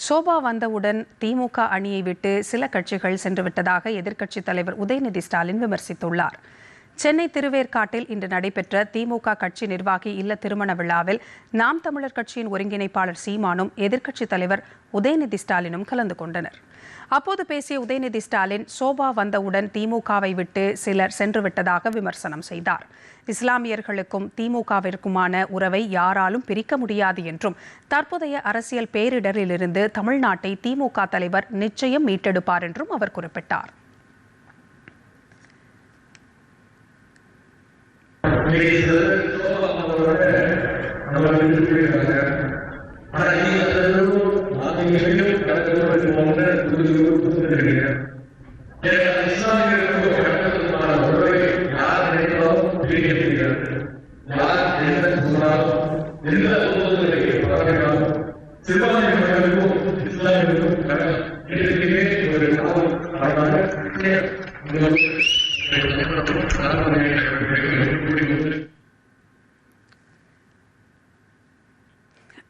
Sofa வந்தவுடன் திமுக அணியை விட்டு சில கட்சிகள் சென்றுவிட்டதாக எதிர்க்கட்சித் தலைவர் உதயநிதி ஸ்டாலின் விமர்சித்துள்ளார். சென்னை திருவேற்காட்டில் இன்று நடைபெற்ற திமுக கட்சி நிர்வாகி இல்ல திருமண விழாவில் நாம் தமிழர் கட்சியின் ஒருங்கிணைப்பாளர் சீமானும் எதிர்க்கட்சித் தலைவர் உதயநிதி ஸ்டாலினும் கலந்து கொண்டனர். அப்போது பேசிய உதயநிதி ஸ்டாலின் சோபா வந்தவுடன் திமுகவை விட்டு சிலர் சென்றுவிட்டதாக விமர்சனம் செய்தார். இஸ்லாமியர்களுக்கும் திமுகவிற்குமான உறவை யாராலும் பிரிக்க முடியாது என்றும் தற்போதைய அரசியல் பேரிடரிலிருந்து தமிழ்நாட்டை திமுக தலைவர் நிச்சயம் மீட்டெடுப்பார் என்றும் அவர் குறிப்பிட்டார்.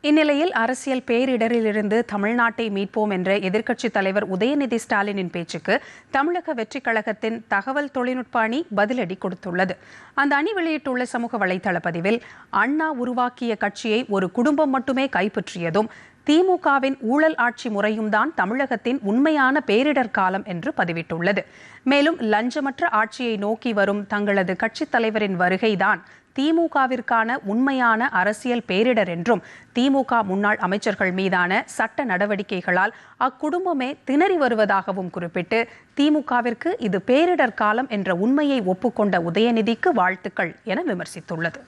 இந்நிலையில் அரசியல் பேரிடரிலிருந்து தமிழ்நாட்டை மீட்போம் என்ற எதிர்க்கட்சித் தலைவர் உதயநிதி ஸ்டாலினின் பேச்சுக்கு தமிழக வெற்றிக் கழகத்தின் தகவல் தொழில்நுட்ப அணி பதிலடி கொடுத்துள்ளது. அந்த அணி வெளியிட்டுள்ள சமூக வலைதள பதிவில், அண்ணா உருவாக்கிய கட்சியை ஒரு குடும்பம் மட்டுமே கைப்பற்றியதும் திமுகவின் ஊழல் ஆட்சி முறையும் தான் தமிழகத்தின் உண்மையான பேரிடர் காலம் என்று பதிவிட்டுள்ளது. மேலும் லஞ்சமற்ற ஆட்சியை நோக்கி வரும் தங்களது கட்சித் தலைவரின் வருகைதான் திமுகவிற்கான உண்மையான அரசியல் பேரிடர் என்றும் திமுக முன்னாள் அமைச்சர்கள் மீதான சட்ட நடவடிக்கைகளால் அக்குடும்பமே திணறி வருவதாகவும் குறிப்பிட்டு திமுகவிற்கு இது பேரிடர் காலம் என்ற உண்மையை ஒப்புக்கொண்ட உதயநிதிக்கு வாழ்த்துக்கள் என விமர்சித்துள்ளது.